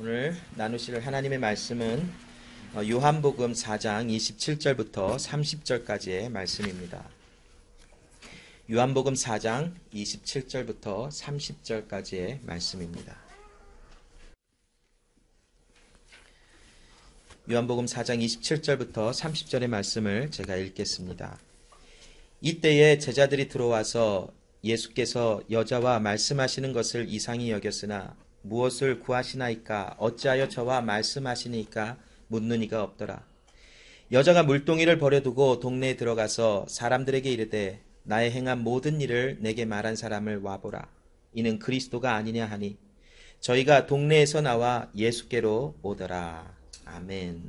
오늘 나누실 하나님의 말씀은 요한복음 4장 27절부터 30절까지의 말씀입니다. 요한복음 4장 27절부터 30절까지의 말씀입니다. 요한복음 4장 27절부터 30절의 말씀을 제가 읽겠습니다. 이때에 제자들이 들어와서 예수께서 여자와 말씀하시는 것을 이상히 여겼으나 무엇을 구하시나이까 어찌하여 저와 말씀하시니까 묻는 이가 없더라. 여자가 물동이를 버려두고 동네에 들어가서 사람들에게 이르되 나의 행한 모든 일을 내게 말한 사람을 와보라. 이는 그리스도가 아니냐 하니 저희가 동네에서 나와 예수께로 오더라. 아멘.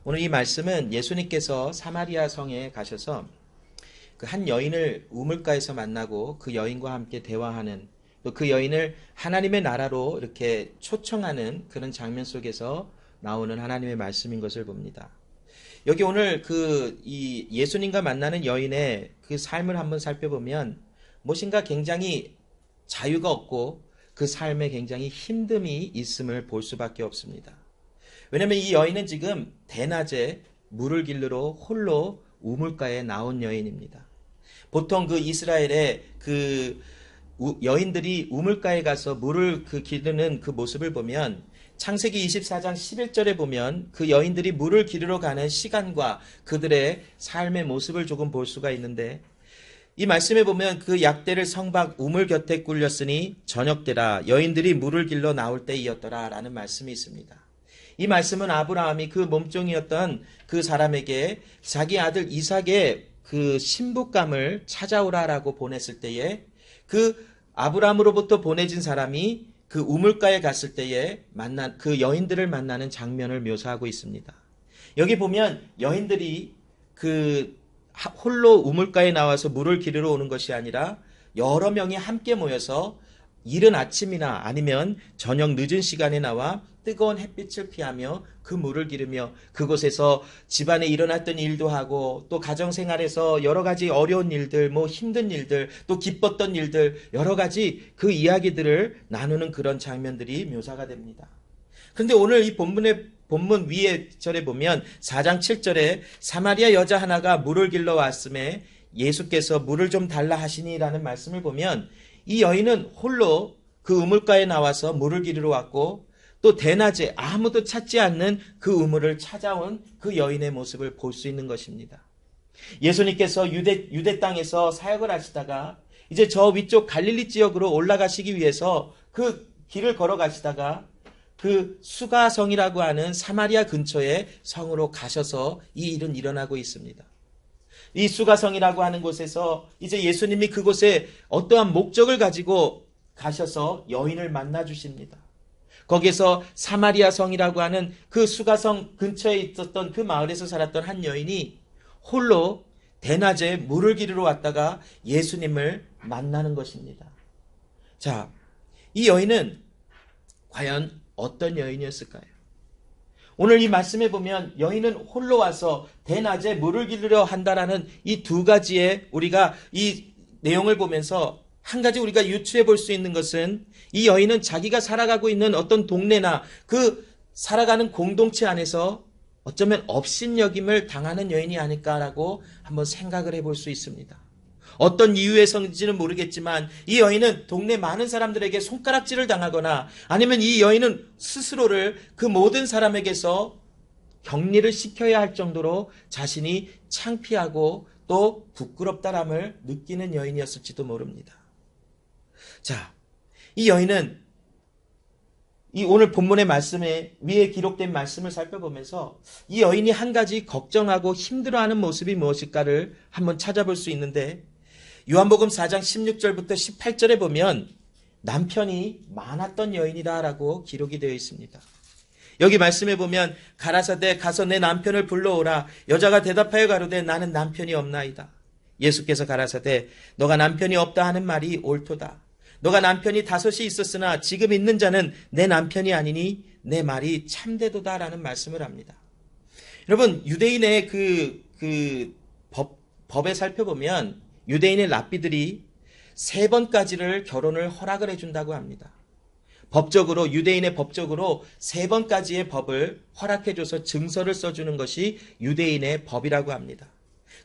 오늘 이 말씀은 예수님께서 사마리아 성에 가셔서 그 한 여인을 우물가에서 만나고 그 여인과 함께 대화하는, 또 그 여인을 하나님의 나라로 이렇게 초청하는 그런 장면 속에서 나오는 하나님의 말씀인 것을 봅니다. 여기 오늘 이 예수님과 만나는 여인의 그 삶을 한번 살펴보면 무엇인가 굉장히 자유가 없고 그 삶에 굉장히 힘듦이 있음을 볼 수밖에 없습니다. 왜냐하면 이 여인은 지금 대낮에 물을 길르러 홀로 우물가에 나온 여인입니다. 보통 그 이스라엘의 여인들이 우물가에 가서 물을 기르는 그 모습을 보면 창세기 24장 11절에 보면 그 여인들이 물을 기르러 가는 시간과 그들의 삶의 모습을 조금 볼 수가 있는데, 이 말씀에 보면 그 약대를 성박 우물 곁에 굴렸으니 저녁때라 여인들이 물을 길러 나올 때이었더라 라는 말씀이 있습니다. 이 말씀은 아브라함이 그 몸종이었던 그 사람에게 자기 아들 이삭의 그 신부감을 찾아오라라고 보냈을 때에 그 아브라함으로부터 보내진 사람이 그 우물가에 갔을 때에 만난 그 여인들을 만나는 장면을 묘사하고 있습니다. 여기 보면 여인들이 그 홀로 우물가에 나와서 물을 기르러 오는 것이 아니라 여러 명이 함께 모여서 이른 아침이나 아니면 저녁 늦은 시간에 나와 뜨거운 햇빛을 피하며 그 물을 기르며 그곳에서 집안에 일어났던 일도 하고 또 가정생활에서 여러 가지 어려운 일들, 힘든 일들, 또 기뻤던 일들, 여러 가지 그 이야기들을 나누는 그런 장면들이 묘사가 됩니다. 그런데 오늘 이 본문 위에 절에 보면 4장 7절에 사마리아 여자 하나가 물을 길러 왔음에 예수께서 물을 좀 달라 하시니라는 말씀을 보면 이 여인은 홀로 그 우물가에 나와서 물을 기르러 왔고 또 대낮에 아무도 찾지 않는 그 우물을 찾아온 그 여인의 모습을 볼 수 있는 것입니다. 예수님께서 유대 땅에서 사역을 하시다가 이제 저 위쪽 갈릴리 지역으로 올라가시기 위해서 그 길을 걸어가시다가 그 수가성이라고 하는 사마리아 근처의 성으로 가셔서 이 일은 일어나고 있습니다. 이 수가성이라고 하는 곳에서 이제 예수님이 그곳에 어떠한 목적을 가지고 가셔서 여인을 만나 주십니다. 거기에서 사마리아 성이라고 하는 그 수가성 근처에 있었던 그 마을에서 살았던 한 여인이 홀로 대낮에 물을 기르러 왔다가 예수님을 만나는 것입니다. 자, 이 여인은 과연 어떤 여인이었을까요? 오늘 이 말씀에 보면 여인은 홀로 와서 대낮에 물을 기르려 한다라는 이 두 가지의 우리가 이 내용을 보면서 한 가지 우리가 유추해 볼 수 있는 것은 이 여인은 자기가 살아가고 있는 어떤 동네나 그 살아가는 공동체 안에서 어쩌면 업신여김을 당하는 여인이 아닐까라고 한번 생각을 해볼 수 있습니다. 어떤 이유에서인지는 모르겠지만 이 여인은 동네 많은 사람들에게 손가락질을 당하거나 아니면 이 여인은 스스로를 그 모든 사람에게서 격리를 시켜야 할 정도로 자신이 창피하고 또 부끄럽다람을 느끼는 여인이었을지도 모릅니다. 자, 이 여인은 이 오늘 본문의 말씀에 위에 기록된 말씀을 살펴보면서 이 여인이 한 가지 걱정하고 힘들어하는 모습이 무엇일까를 한번 찾아볼 수 있는데, 요한복음 4장 16절부터 18절에 보면 남편이 많았던 여인이다라고 기록이 되어 있습니다. 여기 말씀에 보면 가라사대 가서 내 남편을 불러오라. 여자가 대답하여 가로되 나는 남편이 없나이다. 예수께서 가라사대 너가 남편이 없다 하는 말이 옳도다. 너가 남편이 5이 있었으나 지금 있는 자는 내 남편이 아니니 내 말이 참되도다라는 말씀을 합니다. 여러분, 유대인의 법에 살펴보면 유대인의 랍비들이 3번까지를 결혼을 허락을 해준다고 합니다. 법적으로, 유대인의 법적으로 3번까지의 법을 허락해줘서 증서를 써주는 것이 유대인의 법이라고 합니다.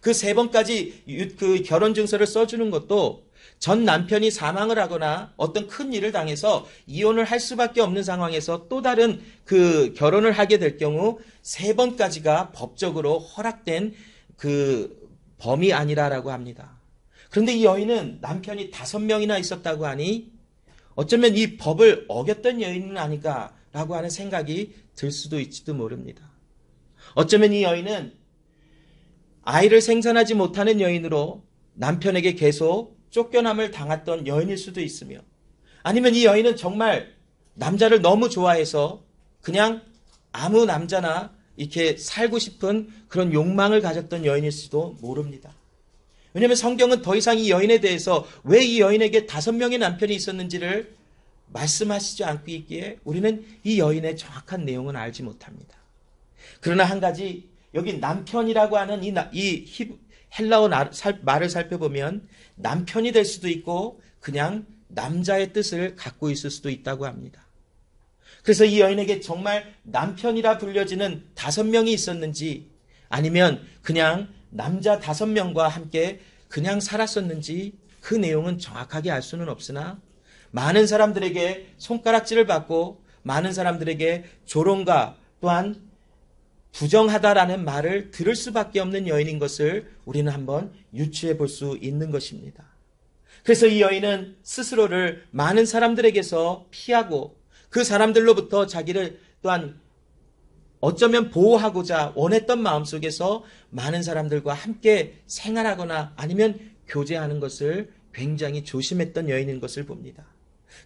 그 3번까지 그 결혼 증서를 써주는 것도 전 남편이 사망을 하거나 어떤 큰 일을 당해서 이혼을 할 수밖에 없는 상황에서 또 다른 그 결혼을 하게 될 경우 3번까지가 법적으로 허락된 그 범위 아니라라고 합니다. 그런데 이 여인은 남편이 5명이나 있었다고 하니 어쩌면 이 법을 어겼던 여인은 아닐까라고 하는 생각이 들 수도 있지도 모릅니다. 어쩌면 이 여인은 아이를 생산하지 못하는 여인으로 남편에게 계속 쫓겨남을 당했던 여인일 수도 있으며, 아니면 이 여인은 정말 남자를 너무 좋아해서 그냥 아무 남자나 이렇게 살고 싶은 그런 욕망을 가졌던 여인일 수도 모릅니다. 왜냐하면 성경은 더 이상 이 여인에 대해서 왜 이 여인에게 5명의 남편이 있었는지를 말씀하시지 않고 있기에 우리는 이 여인의 정확한 내용은 알지 못합니다. 그러나 한 가지, 여기 남편이라고 하는 이 헬라어 말을 살펴보면 남편이 될 수도 있고 그냥 남자의 뜻을 갖고 있을 수도 있다고 합니다. 그래서 이 여인에게 정말 남편이라 불려지는 5명이 있었는지, 아니면 그냥 남자 5명과 함께 그냥 살았었는지 그 내용은 정확하게 알 수는 없으나, 많은 사람들에게 손가락질을 받고 많은 사람들에게 조롱과 또한 부정하다라는 말을 들을 수밖에 없는 여인인 것을 우리는 한번 유추해 볼 수 있는 것입니다. 그래서 이 여인은 스스로를 많은 사람들에게서 피하고 그 사람들로부터 자기를 또한 어쩌면 보호하고자 원했던 마음속에서 많은 사람들과 함께 생활하거나 아니면 교제하는 것을 굉장히 조심했던 여인인 것을 봅니다.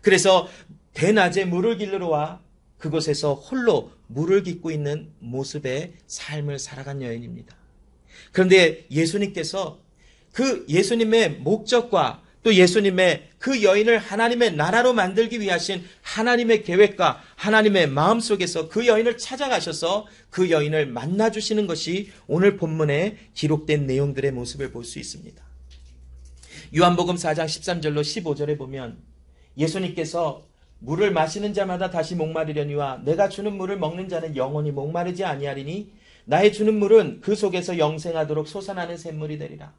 그래서 대낮에 물을 길르러 와 그곳에서 홀로 물을 깃고 있는 모습의 삶을 살아간 여인입니다. 그런데 예수님께서 그 예수님의 목적과 또 예수님의 그 여인을 하나님의 나라로 만들기 위하신 하나님의 계획과 하나님의 마음 속에서 그 여인을 찾아가셔서 그 여인을 만나주시는 것이 오늘 본문에 기록된 내용들의 모습을 볼 수 있습니다. 요한복음 4장 13절로 15절에 보면 예수님께서 물을 마시는 자마다 다시 목마르려니와 내가 주는 물을 먹는 자는 영원히 목마르지 아니하리니 나의 주는 물은 그 속에서 영생하도록 솟아나는 샘물이 되리라.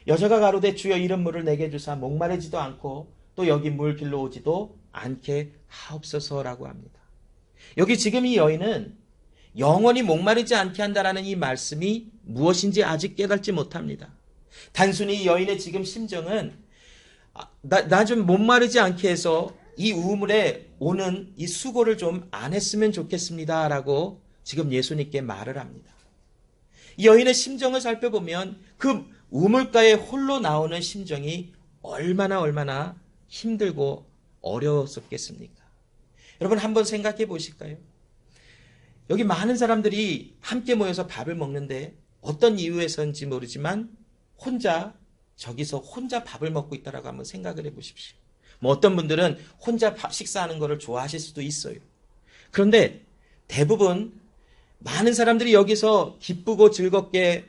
여자가 가로되 주여 이런 물을 내게 주사 목마르지도 않고 또 여기 물 길러 오지도 않게 하옵소서라고 합니다. 여기 지금 이 여인은 영원히 목마르지 않게 한다라는 이 말씀이 무엇인지 아직 깨닫지 못합니다. 단순히 이 여인의 지금 심정은 나 좀 목마르지 않게 해서 이 우물에 오는 이 수고를 좀 안 했으면 좋겠습니다 라고 지금 예수님께 말을 합니다. 이 여인의 심정을 살펴보면 그 우물가에 홀로 나오는 심정이 얼마나 힘들고 어려웠었겠습니까? 여러분 한번 생각해 보실까요? 여기 많은 사람들이 함께 모여서 밥을 먹는데 어떤 이유에서인지 모르지만 혼자 저기서 혼자 밥을 먹고 있다라고 한번 생각을 해 보십시오. 뭐 어떤 분들은 혼자 식사하는 것을 좋아하실 수도 있어요. 그런데 대부분 많은 사람들이 여기서 기쁘고 즐겁게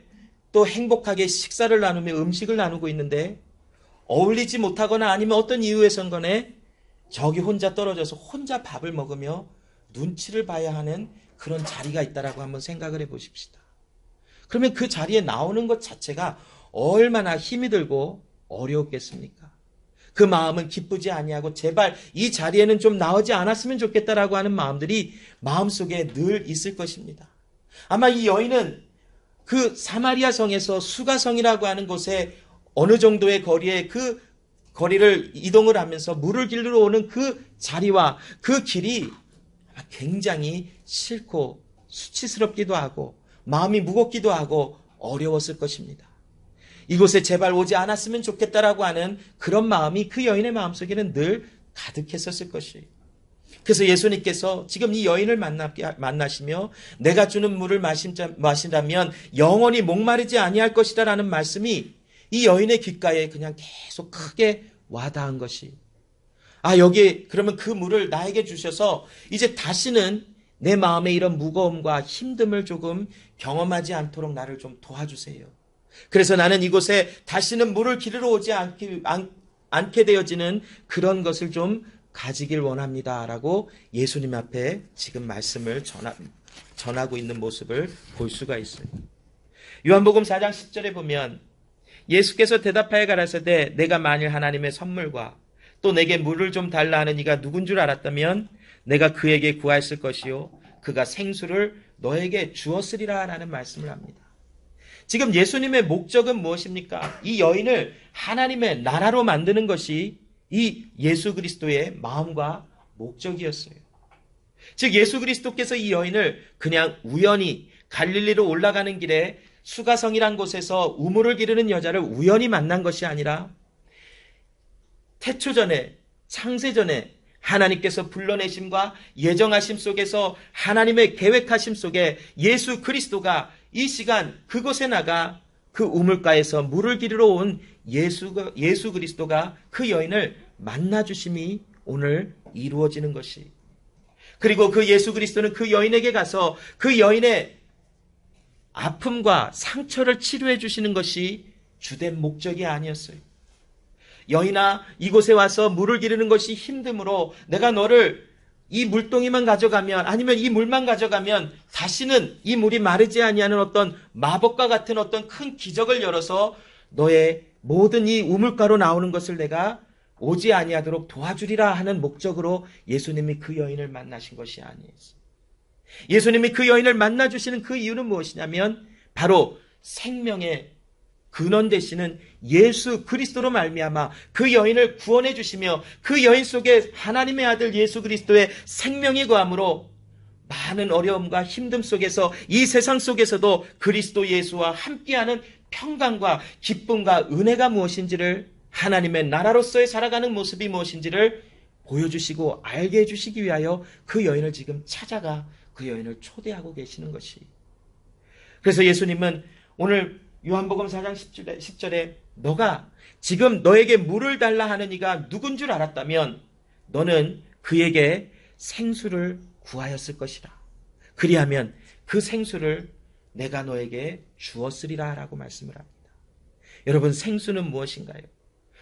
또 행복하게 식사를 나누며 음식을 나누고 있는데 어울리지 못하거나 아니면 어떤 이유에선 간에 저기 혼자 떨어져서 혼자 밥을 먹으며 눈치를 봐야 하는 그런 자리가 있다라고 한번 생각을 해 보십시다. 그러면 그 자리에 나오는 것 자체가 얼마나 힘이 들고 어려웠겠습니까? 그 마음은 기쁘지 아니하고 제발 이 자리에는 좀 나오지 않았으면 좋겠다라고 하는 마음들이 마음속에 늘 있을 것입니다. 아마 이 여인은 그 사마리아 성에서 수가성이라고 하는 곳에 어느 정도의 거리에 그 거리를 이동을 하면서 물을 길러 오는 그 자리와 그 길이 굉장히 싫고 수치스럽기도 하고 마음이 무겁기도 하고 어려웠을 것입니다. 이곳에 제발 오지 않았으면 좋겠다라고 하는 그런 마음이 그 여인의 마음속에는 늘 가득했었을 것이에요. 그래서 예수님께서 지금 이 여인을 만나시며 내가 주는 물을 마신다면 영원히 목마르지 아니할 것이다 라는 말씀이 이 여인의 귓가에 그냥 계속 크게 와닿은 것이, 여기 그러면 그 물을 나에게 주셔서 이제 다시는 내 마음의 이런 무거움과 힘듦을 조금 경험하지 않도록 나를 좀 도와주세요. 그래서 나는 이곳에 다시는 물을 기르러 오지 않게 되어지는 그런 것을 좀 가지길 원합니다. 라고 예수님 앞에 지금 말씀을 전하고 있는 모습을 볼 수가 있어요. 요한복음 4장 10절에 보면 예수께서 대답하여 가라사대 내가 만일 하나님의 선물과 또 내게 물을 좀 달라 하는 이가 누군 줄 알았다면 내가 그에게 구하였을 것이요 그가 생수를 너에게 주었으리라 라는 말씀을 합니다. 지금 예수님의 목적은 무엇입니까? 이 여인을 하나님의 나라로 만드는 것이 이 예수 그리스도의 마음과 목적이었어요. 즉 예수 그리스도께서 이 여인을 그냥 우연히 갈릴리로 올라가는 길에 수가성이란 곳에서 우물을 기르는 여자를 우연히 만난 것이 아니라 태초전에 창세전에 하나님께서 불러내심과 예정하심 속에서 하나님의 계획하심 속에 예수 그리스도가 이 시간 그곳에 나가 그 우물가에서 물을 기르러 온 예수 그리스도가 그 여인을 만나주심이 오늘 이루어지는 것이, 그리고 그 예수 그리스도는 그 여인에게 가서 그 여인의 아픔과 상처를 치료해 주시는 것이 주된 목적이 아니었어요. 여인아, 이곳에 와서 물을 기르는 것이 힘드므로 내가 너를 이 물동이만 가져가면, 아니면 이 물만 가져가면 다시는 이 물이 마르지 아니하는 어떤 마법과 같은 어떤 큰 기적을 열어서 너의 모든 이 우물가로 나오는 것을 내가 오지 아니하도록 도와주리라 하는 목적으로 예수님이 그 여인을 만나신 것이 아니었어요. 예수님이 그 여인을 만나주시는 그 이유는 무엇이냐면 바로 생명의 근원 되시는 예수 그리스도로 말미암아 그 여인을 구원해 주시며 그 여인 속에 하나님의 아들 예수 그리스도의 생명이 거함으로 많은 어려움과 힘듦 속에서 이 세상 속에서도 그리스도 예수와 함께하는 평강과 기쁨과 은혜가 무엇인지를, 하나님의 나라로서의 살아가는 모습이 무엇인지를 보여주시고 알게 해주시기 위하여 그 여인을 지금 찾아가 그 여인을 초대하고 계시는 것이. 그래서 예수님은 오늘 요한복음 4장 10절에 너가 지금 너에게 물을 달라 하는 이가 누군 줄 알았다면 너는 그에게 생수를 구하였을 것이라. 그리하면 그 생수를 내가 너에게 주었으리라 라고 말씀을 합니다. 여러분, 생수는 무엇인가요?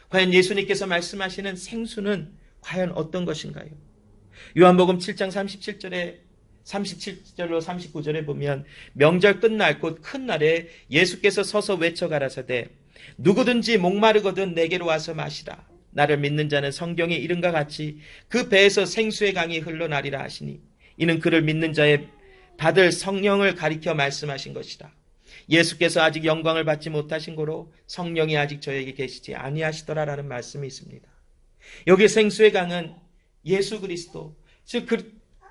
과연 예수님께서 말씀하시는 생수는 과연 어떤 것인가요? 요한복음 7장 37절로 39절에 보면 명절 끝날 곧 큰 날에 예수께서 서서 외쳐 가라사대 누구든지 목마르거든 내게로 와서 마시라. 나를 믿는 자는 성경에 이른과 같이 그 배에서 생수의 강이 흘러나리라 하시니 이는 그를 믿는 자의 받을 성령을 가리켜 말씀하신 것이라. 예수께서 아직 영광을 받지 못하신 고로 성령이 아직 저에게 계시지 아니하시더라라는 말씀이 있습니다. 여기 생수의 강은 예수 그리스도, 즉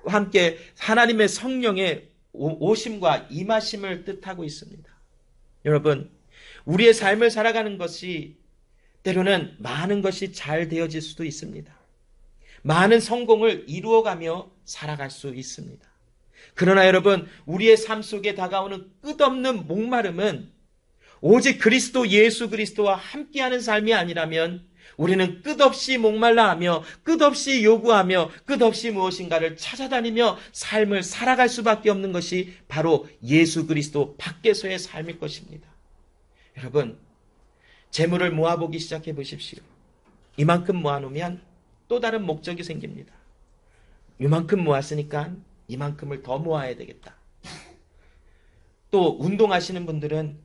함께 하나님의 성령의 오심과 임하심을 뜻하고 있습니다. 여러분, 우리의 삶을 살아가는 것이 때로는 많은 것이 잘 되어질 수도 있습니다. 많은 성공을 이루어가며 살아갈 수 있습니다. 그러나 여러분, 우리의 삶 속에 다가오는 끝없는 목마름은 오직 그리스도 예수 그리스도와 함께하는 삶이 아니라면 우리는 끝없이 목말라하며 끝없이 요구하며 끝없이 무엇인가를 찾아다니며 삶을 살아갈 수밖에 없는 것이 바로 예수 그리스도 밖에서의 삶일 것입니다. 여러분, 재물을 모아보기 시작해 보십시오. 이만큼 모아놓으면 또 다른 목적이 생깁니다. 이만큼 모았으니까 이만큼을 더 모아야 되겠다. 또 운동하시는 분들은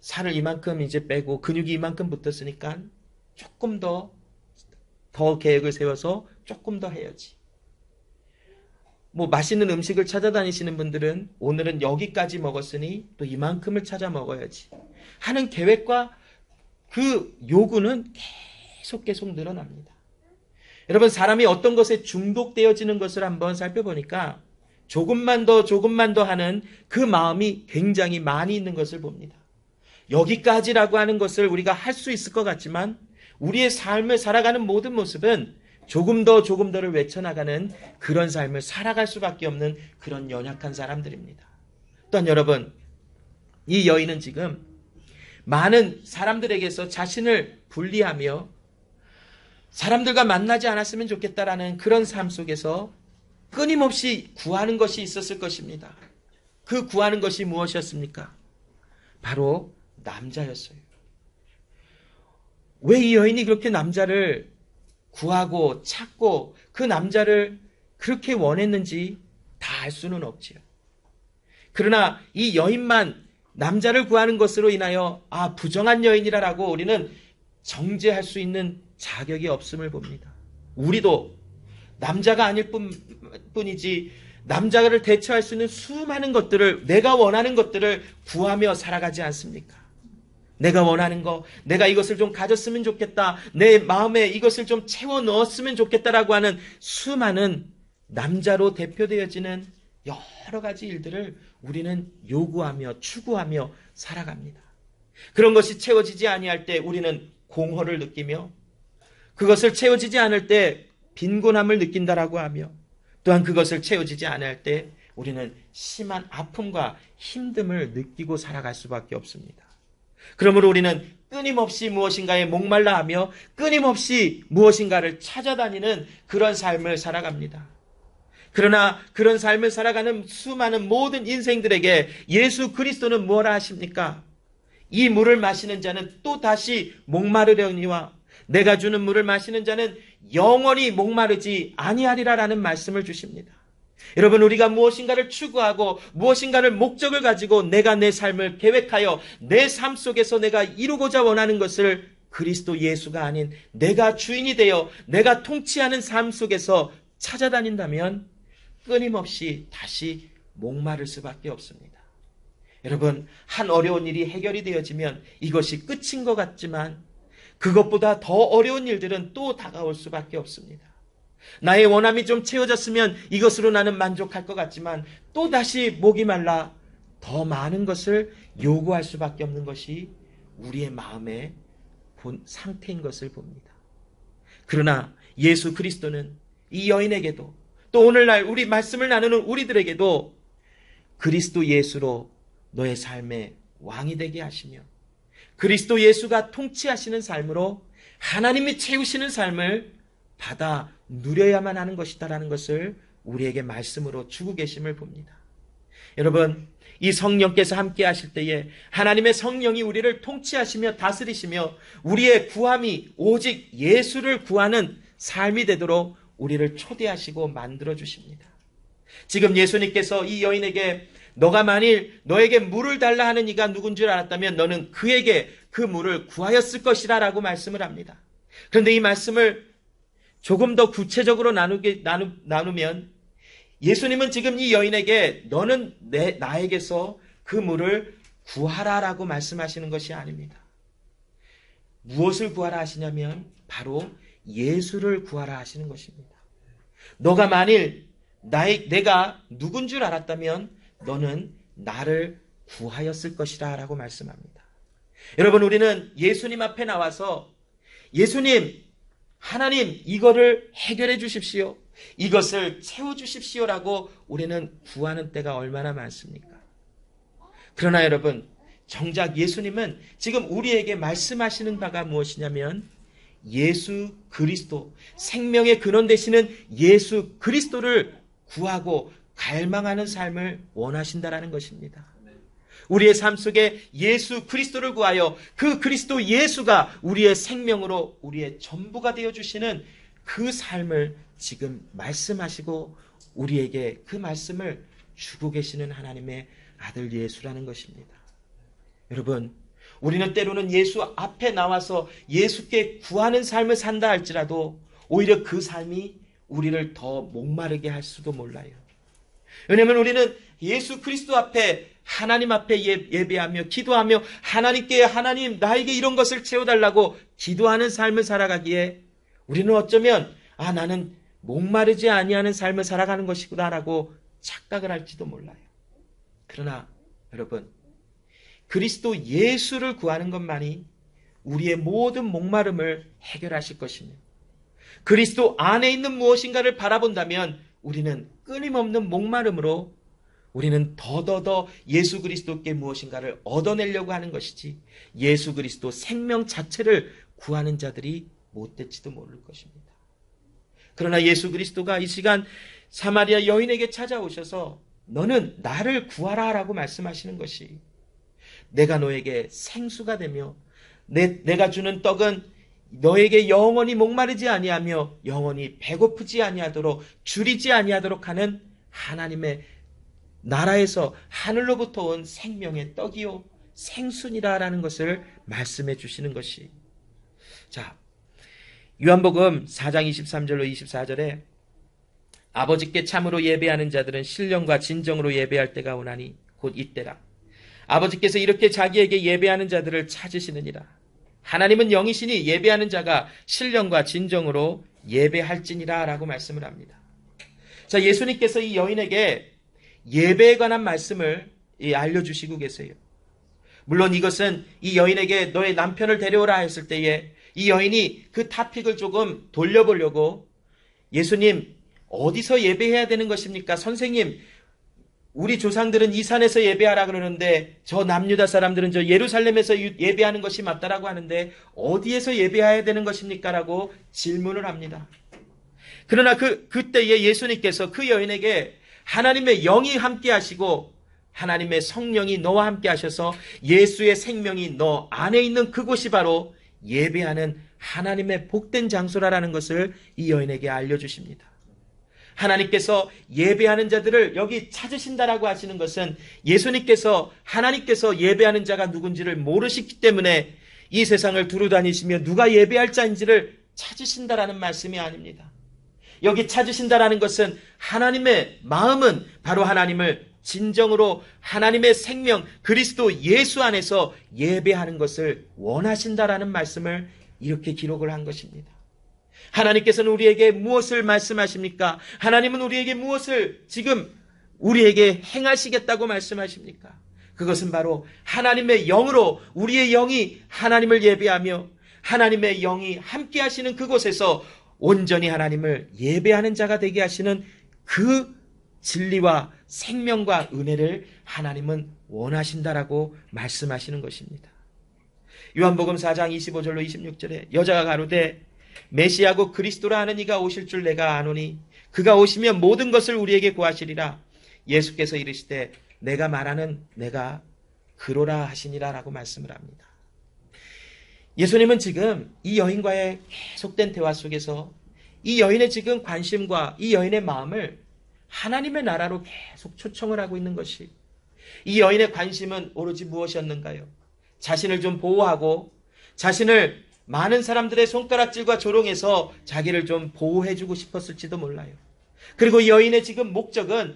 살을 이만큼 이제 빼고 근육이 이만큼 붙었으니까 조금 더 계획을 세워서 조금 더 해야지. 맛있는 음식을 찾아다니시는 분들은 오늘은 여기까지 먹었으니 또 이만큼을 찾아 먹어야지 하는 계획과 그 요구는 계속 늘어납니다. 여러분, 사람이 어떤 것에 중독되어지는 것을 한번 살펴보니까 조금만 더 하는 그 마음이 굉장히 많이 있는 것을 봅니다. 여기까지라고 하는 것을 우리가 할 수 있을 것 같지만 우리의 삶을 살아가는 모든 모습은 조금 더를 외쳐나가는 그런 삶을 살아갈 수밖에 없는 그런 연약한 사람들입니다. 또한 여러분, 이 여인은 지금 많은 사람들에게서 자신을 분리하며 사람들과 만나지 않았으면 좋겠다라는 그런 삶 속에서 끊임없이 구하는 것이 있었을 것입니다. 그 구하는 것이 무엇이었습니까? 바로 남자였어요. 왜 이 여인이 그렇게 남자를 구하고 찾고 그 남자를 그렇게 원했는지 다 알 수는 없지요. 그러나 이 여인만 남자를 구하는 것으로 인하여 부정한 여인이라고 우리는 정죄할 수 있는 자격이 없음을 봅니다. 우리도 남자가 아닐 뿐이지 남자를 대처할 수 있는 수많은 것들을, 내가 원하는 것들을 구하며 살아가지 않습니까? 내가 원하는 거, 내가 이것을 좀 가졌으면 좋겠다, 내 마음에 이것을 좀 채워 넣었으면 좋겠다라고 하는 수많은 남자로 대표되어지는 여러 가지 일들을 우리는 요구하며 추구하며 살아갑니다. 그런 것이 채워지지 아니할 때 우리는 공허를 느끼며, 그것을 채워지지 않을 때 빈곤함을 느낀다라고 하며, 또한 그것을 채워지지 않을 때 우리는 심한 아픔과 힘듦을 느끼고 살아갈 수밖에 없습니다. 그러므로 우리는 끊임없이 무엇인가에 목말라 하며 끊임없이 무엇인가를 찾아다니는 그런 삶을 살아갑니다. 그러나 그런 삶을 살아가는 수많은 모든 인생들에게 예수 그리스도는 뭐라 하십니까? 이 물을 마시는 자는 또 다시 목마르려니와 내가 주는 물을 마시는 자는 영원히 목마르지 아니하리라라는 말씀을 주십니다. 여러분, 우리가 무엇인가를 추구하고 무엇인가를 목적을 가지고 내가 내 삶을 계획하여 내 삶 속에서 내가 이루고자 원하는 것을 그리스도 예수가 아닌 내가 주인이 되어 내가 통치하는 삶 속에서 찾아다닌다면 끊임없이 다시 목마를 수밖에 없습니다. 여러분, 한 어려운 일이 해결이 되어지면 이것이 끝인 것 같지만 그것보다 더 어려운 일들은 또 다가올 수밖에 없습니다. 나의 원함이 좀 채워졌으면 이것으로 나는 만족할 것 같지만 또다시 목이 말라 더 많은 것을 요구할 수밖에 없는 것이 우리의 마음의 본 상태인 것을 봅니다. 그러나 예수 그리스도는 이 여인에게도 또 오늘날 우리 말씀을 나누는 우리들에게도 그리스도 예수로 너의 삶의 왕이 되게 하시며 그리스도 예수가 통치하시는 삶으로 하나님이 채우시는 삶을 받아 누려야만 하는 것이다라는 것을 우리에게 말씀으로 주고 계심을 봅니다. 여러분, 이 성령께서 함께 하실 때에 하나님의 성령이 우리를 통치하시며 다스리시며 우리의 구함이 오직 예수를 구하는 삶이 되도록 우리를 초대하시고 만들어 주십니다. 지금 예수님께서 이 여인에게 너가 만일 너에게 물을 달라 하는 이가 누군 줄 알았다면 너는 그에게 그 물을 구하였을 것이라 라고 말씀을 합니다. 그런데 이 말씀을 조금 더 구체적으로 나누면 예수님은 지금 이 여인에게 너는 나에게서 그 물을 구하라라고 말씀하시는 것이 아닙니다. 무엇을 구하라 하시냐면 바로 예수를 구하라 하시는 것입니다. 너가 만일 내가 누군 줄 알았다면 너는 나를 구하였을 것이라 라고 말씀합니다. 여러분, 우리는 예수님 앞에 나와서 예수님, 하나님 이거를 해결해 주십시오. 이것을 채워주십시오라고 우리는 구하는 때가 얼마나 많습니까? 그러나 여러분, 정작 예수님은 지금 우리에게 말씀하시는 바가 무엇이냐면 예수 그리스도, 생명의 근원 되시는 예수 그리스도를 구하고 갈망하는 삶을 원하신다라는 것입니다. 우리의 삶 속에 예수 그리스도를 구하여 그 그리스도 예수가 우리의 생명으로 우리의 전부가 되어주시는 그 삶을 지금 말씀하시고 우리에게 그 말씀을 주고 계시는 하나님의 아들 예수라는 것입니다. 여러분, 우리는 때로는 예수 앞에 나와서 예수께 구하는 삶을 산다 할지라도 오히려 그 삶이 우리를 더 목마르게 할 수도 몰라요. 왜냐하면 우리는 예수 그리스도 앞에 하나님 앞에 예배하며 기도하며 하나님께 하나님 나에게 이런 것을 채워달라고 기도하는 삶을 살아가기에 우리는 어쩌면 나는 목마르지 아니하는 삶을 살아가는 것이구나라고 착각을 할지도 몰라요. 그러나 여러분, 그리스도 예수를 구하는 것만이 우리의 모든 목마름을 해결하실 것이며 그리스도 안에 있는 무엇인가를 바라본다면 우리는 끊임없는 목마름으로 우리는 더더더 예수 그리스도께 무엇인가를 얻어내려고 하는 것이지 예수 그리스도 생명 자체를 구하는 자들이 못될지도 모를 것입니다. 그러나 예수 그리스도가 이 시간 사마리아 여인에게 찾아오셔서 너는 나를 구하라 라고 말씀하시는 것이 내가 너에게 생수가 되며 내가 주는 떡은 너에게 영원히 목마르지 아니하며 영원히 배고프지 아니하도록 줄이지 아니하도록 하는 하나님의 나라에서 하늘로부터 온 생명의 떡이요 생순이라라는 것을 말씀해 주시는 것이. 자, 요한복음 4장 23절로 24절에 아버지께 참으로 예배하는 자들은 신령과 진정으로 예배할 때가 오나니 곧 이때라. 아버지께서 이렇게 자기에게 예배하는 자들을 찾으시느니라. 하나님은 영이시니 예배하는 자가 신령과 진정으로 예배할지니라 라고 말씀을 합니다. 자, 예수님께서 이 여인에게 예배에 관한 말씀을 알려주시고 계세요. 물론 이것은 이 여인에게 너의 남편을 데려오라 했을 때에 이 여인이 그 타픽을 조금 돌려보려고 예수님 어디서 예배해야 되는 것입니까? 선생님, 우리 조상들은 이 산에서 예배하라 그러는데 저 남유다 사람들은 저 예루살렘에서 예배하는 것이 맞다라고 하는데 어디에서 예배해야 되는 것입니까? 라고 질문을 합니다. 그러나 그때에 예수님께서 그 여인에게 하나님의 영이 함께 하시고 하나님의 성령이 너와 함께 하셔서 예수의 생명이 너 안에 있는 그곳이 바로 예배하는 하나님의 복된 장소라는 것을 이 여인에게 알려주십니다. 하나님께서 예배하는 자들을 여기 찾으신다라고 하시는 것은 예수님께서 하나님께서 예배하는 자가 누군지를 모르시기 때문에 이 세상을 두루다니시며 누가 예배할 자인지를 찾으신다라는 말씀이 아닙니다. 여기 찾으신다라는 것은 하나님의 마음은 바로 하나님을 진정으로 하나님의 생명 그리스도 예수 안에서 예배하는 것을 원하신다라는 말씀을 이렇게 기록을 한 것입니다. 하나님께서는 우리에게 무엇을 말씀하십니까? 하나님은 우리에게 무엇을 지금 우리에게 행하시겠다고 말씀하십니까? 그것은 바로 하나님의 영으로 우리의 영이 하나님을 예배하며 하나님의 영이 함께 하시는 그곳에서 온전히 하나님을 예배하는 자가 되게 하시는 그 진리와 생명과 은혜를 하나님은 원하신다라고 말씀하시는 것입니다. 요한복음 4장 25절로 26절에 여자가 가로되 메시아고 그리스도라 하는 이가 오실 줄 내가 아노니 그가 오시면 모든 것을 우리에게 구하시리라. 예수께서 이르시되 내가 말하는 내가 그로라 하시니라 라고 말씀을 합니다. 예수님은 지금 이 여인과의 계속된 대화 속에서 이 여인의 지금 관심과 이 여인의 마음을 하나님의 나라로 계속 초청을 하고 있는 것이, 이 여인의 관심은 오로지 무엇이었는가요? 자신을 좀 보호하고 자신을 많은 사람들의 손가락질과 조롱에서 자기를 좀 보호해주고 싶었을지도 몰라요. 그리고 이 여인의 지금 목적은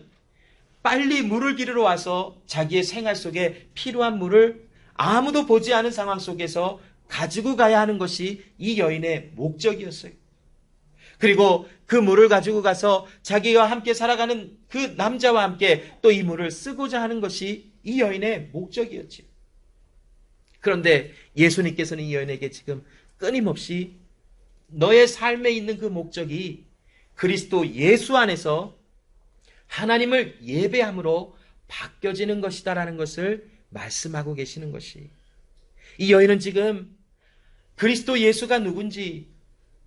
빨리 물을 기르러 와서 자기의 생활 속에 필요한 물을 아무도 보지 않은 상황 속에서 가지고 가야 하는 것이 이 여인의 목적이었어요. 그리고 그 물을 가지고 가서 자기와 함께 살아가는 그 남자와 함께 또 이 물을 쓰고자 하는 것이 이 여인의 목적이었죠. 그런데 예수님께서는 이 여인에게 지금 끊임없이 너의 삶에 있는 그 목적이 그리스도 예수 안에서 하나님을 예배함으로 바뀌어지는 것이다라는 것을 말씀하고 계시는 것이, 이 여인은 지금 그리스도 예수가 누군지,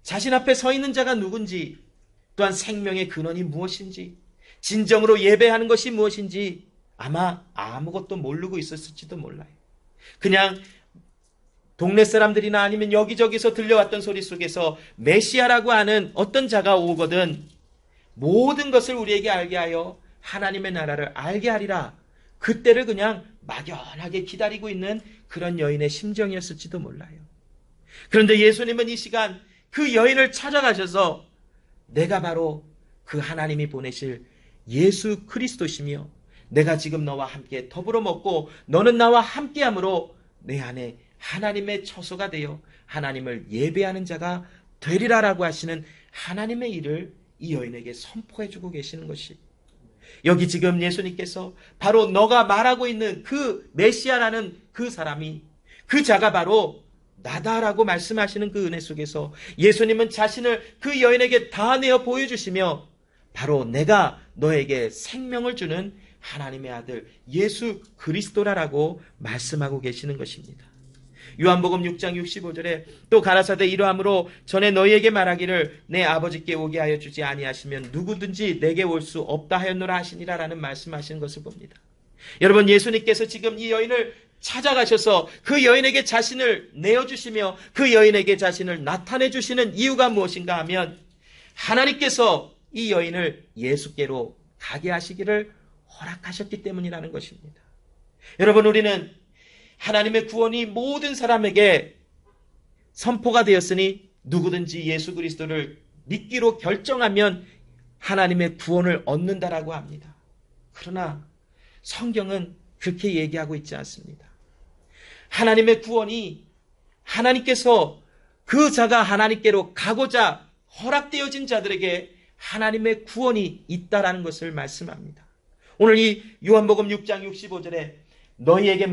자신 앞에 서 있는 자가 누군지, 또한 생명의 근원이 무엇인지, 진정으로 예배하는 것이 무엇인지 아마 아무것도 모르고 있었을지도 몰라요. 그냥 동네 사람들이나 아니면 여기저기서 들려왔던 소리 속에서 메시아라고 하는 어떤 자가 오거든 모든 것을 우리에게 알게 하여 하나님의 나라를 알게 하리라, 그때를 그냥 막연하게 기다리고 있는 그런 여인의 심정이었을지도 몰라요. 그런데 예수님은 이 시간 그 여인을 찾아가셔서 내가 바로 그 하나님이 보내실 예수 그리스도시며 내가 지금 너와 함께 더불어 먹고 너는 나와 함께함으로 내 안에 하나님의 처소가 되어 하나님을 예배하는 자가 되리라라고 하시는 하나님의 일을 이 여인에게 선포해주고 계시는 것이, 여기 지금 예수님께서 바로 너가 말하고 있는 그 메시아라는 그 사람이, 그 자가 바로 나다라고 말씀하시는 그 은혜 속에서 예수님은 자신을 그 여인에게 다 내어 보여주시며 바로 내가 너에게 생명을 주는 하나님의 아들 예수 그리스도라라고 말씀하고 계시는 것입니다. 요한복음 6장 65절에 또 가라사대 이러함으로 전에 너희에게 말하기를 내 아버지께 오게 하여 주지 아니하시면 누구든지 내게 올 수 없다 하였노라 하시니라 라는 말씀하시는 것을 봅니다. 여러분, 예수님께서 지금 이 여인을 찾아가셔서 그 여인에게 자신을 내어주시며 그 여인에게 자신을 나타내 주시는 이유가 무엇인가 하면 하나님께서 이 여인을 예수께로 가게 하시기를 허락하셨기 때문이라는 것입니다. 여러분, 우리는 하나님의 구원이 모든 사람에게 선포가 되었으니 누구든지 예수 그리스도를 믿기로 결정하면 하나님의 구원을 얻는다라고 합니다. 그러나 성경은 그렇게 얘기하고 있지 않습니다. 하나님의 구원이 하나님께서 그 자가 하나님께로 가고자 허락되어진 자들에게 하나님의 구원이 있다라는 것을 말씀합니다. 오늘 이 요한복음 6장 65절에 너희에게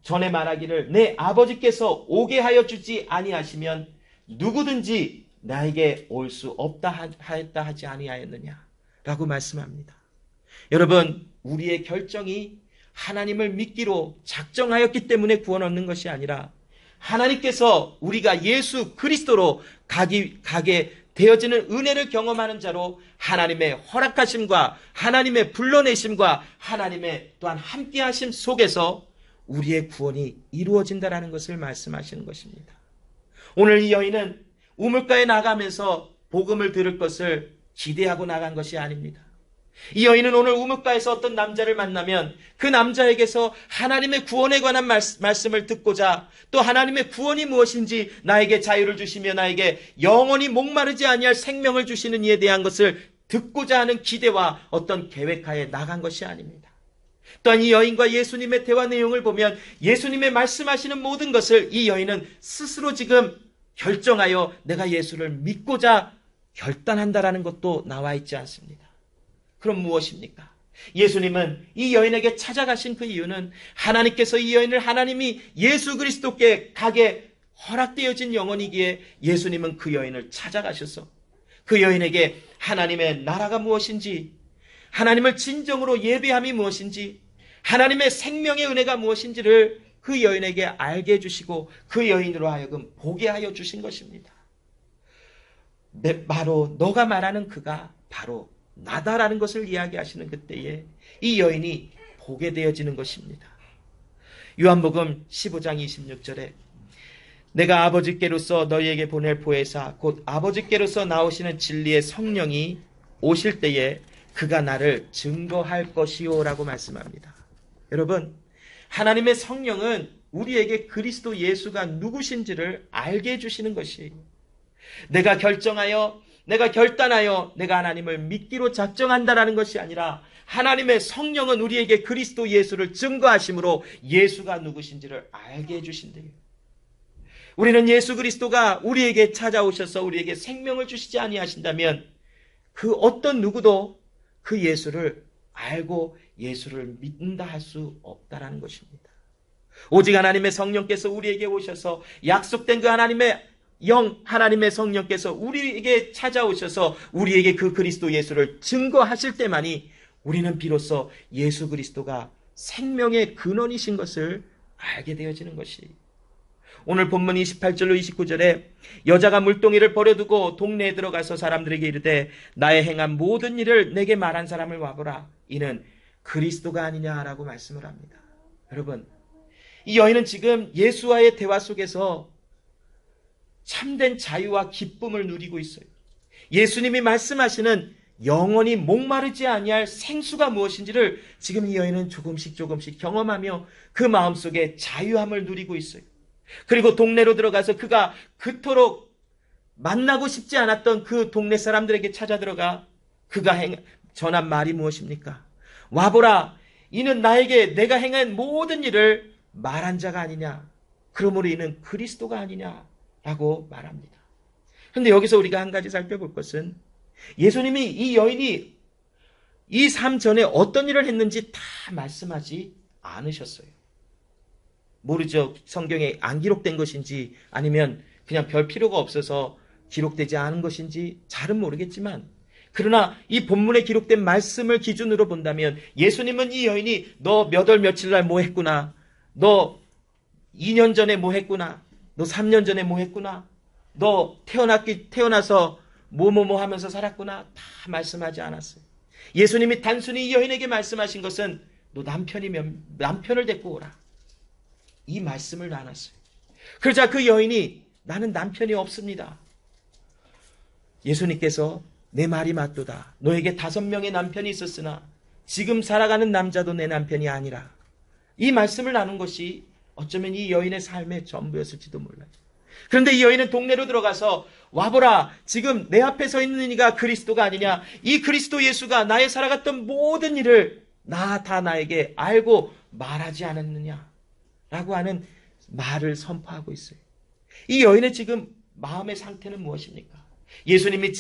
전에 말하기를 내 아버지께서 오게 하여 주지 아니하시면 누구든지 나에게 올 수 없다 하였다 하지 아니하였느냐 라고 말씀합니다. 여러분, 우리의 결정이 하나님을 믿기로 작정하였기 때문에 구원 얻는 것이 아니라 하나님께서 우리가 예수 그리스도로 가게 되어지는 은혜를 경험하는 자로 하나님의 허락하심과 하나님의 불러내심과 하나님의 또한 함께하심 속에서 우리의 구원이 이루어진다라는 것을 말씀하시는 것입니다. 오늘 이 여인은 우물가에 나가면서 복음을 들을 것을 기대하고 나간 것이 아닙니다. 이 여인은 오늘 우물가에서 어떤 남자를 만나면 그 남자에게서 하나님의 구원에 관한 말씀을 듣고자 또 하나님의 구원이 무엇인지 나에게 자유를 주시며 나에게 영원히 목마르지 아니할 생명을 주시는 이에 대한 것을 듣고자 하는 기대와 어떤 계획하에 나간 것이 아닙니다. 또한 이 여인과 예수님의 대화 내용을 보면 예수님의 말씀하시는 모든 것을 이 여인은 스스로 지금 결정하여 내가 예수를 믿고자 결단한다라는 것도 나와 있지 않습니다. 그럼 무엇입니까? 예수님은 이 여인에게 찾아가신 그 이유는 하나님께서 이 여인을 하나님이 예수 그리스도께 가게 허락되어진 영혼이기에 예수님은 그 여인을 찾아가셔서 그 여인에게 하나님의 나라가 무엇인지, 하나님을 진정으로 예배함이 무엇인지, 하나님의 생명의 은혜가 무엇인지를 그 여인에게 알게 해주시고 그 여인으로 하여금 보게 하여 주신 것입니다. 바로 너가 말하는 그가 바로 나다라는 것을 이야기하시는 그때에 이 여인이 보게 되어지는 것입니다. 요한복음 15장 26절에 내가 아버지께로서 너희에게 보낼 보혜사 곧 아버지께로서 나오시는 진리의 성령이 오실 때에 그가 나를 증거할 것이요 라고 말씀합니다. 여러분, 하나님의 성령은 우리에게 그리스도 예수가 누구신지를 알게 해주시는 것이에요. 내가 결정하여 내가 결단하여 내가 하나님을 믿기로 작정한다라는 것이 아니라 하나님의 성령은 우리에게 그리스도 예수를 증거하심으로 예수가 누구신지를 알게 해주신대요. 우리는 예수 그리스도가 우리에게 찾아오셔서 우리에게 생명을 주시지 아니하신다면 그 어떤 누구도 그 예수를 알고 예수를 믿는다 할 수 없다라는 것입니다. 오직 하나님의 성령께서 우리에게 오셔서 약속된 그 하나님의 영, 하나님의 성령께서 우리에게 찾아오셔서 우리에게 그 그리스도 예수를 증거하실 때만이 우리는 비로소 예수 그리스도가 생명의 근원이신 것을 알게 되어지는 것이. 오늘 본문 28절로 29절에 여자가 물동이를 버려두고 동네에 들어가서 사람들에게 이르되 나의 행한 모든 일을 내게 말한 사람을 와보라. 이는 그리스도가 아니냐라고 말씀을 합니다. 여러분, 이 여인은 지금 예수와의 대화 속에서 참된 자유와 기쁨을 누리고 있어요. 예수님이 말씀하시는 영원히 목마르지 아니할 생수가 무엇인지를 지금 이 여인은 조금씩 경험하며 그 마음속에 자유함을 누리고 있어요. 그리고 동네로 들어가서 그가 그토록 만나고 싶지 않았던 그 동네 사람들에게 찾아 들어가 그가 전한 말이 무엇입니까? 와보라, 이는 나에게 내가 행한 모든 일을 말한 자가 아니냐. 그러므로 이는 그리스도가 아니냐라고 말합니다. 그런데 여기서 우리가 한 가지 살펴볼 것은 예수님이 이 여인이 이 삶 전에 어떤 일을 했는지 다 말씀하지 않으셨어요. 모르죠. 성경에 안 기록된 것인지 아니면 그냥 별 필요가 없어서 기록되지 않은 것인지 잘은 모르겠지만, 그러나 이 본문에 기록된 말씀을 기준으로 본다면 예수님은 이 여인이 너 몇 월 며칠 날 뭐 했구나, 너 2년 전에 뭐 했구나, 너 3년 전에 뭐 했구나, 너 태어나서 뭐뭐뭐 하면서 살았구나, 다 말씀하지 않았어요. 예수님이 단순히 이 여인에게 말씀하신 것은 너 남편이면 남편을 데리고 오라. 이 말씀을 나눴어요. 그러자 그 여인이 나는 남편이 없습니다. 예수님께서 내 말이 맞도다. 너에게 5명의 남편이 있었으나 지금 살아가는 남자도 내 남편이 아니라. 이 말씀을 나눈 것이 어쩌면 이 여인의 삶의 전부였을지도 몰라요. 그런데 이 여인은 동네로 들어가서 와보라, 지금 내 앞에 서 있는 이가 그리스도가 아니냐. 이 그리스도 예수가 나의 살아갔던 모든 일을 다 나에게 알고 말하지 않았느냐 라고 하는 말을 선포하고 있어요. 이 여인의 지금 마음의 상태는 무엇입니까? 예수님이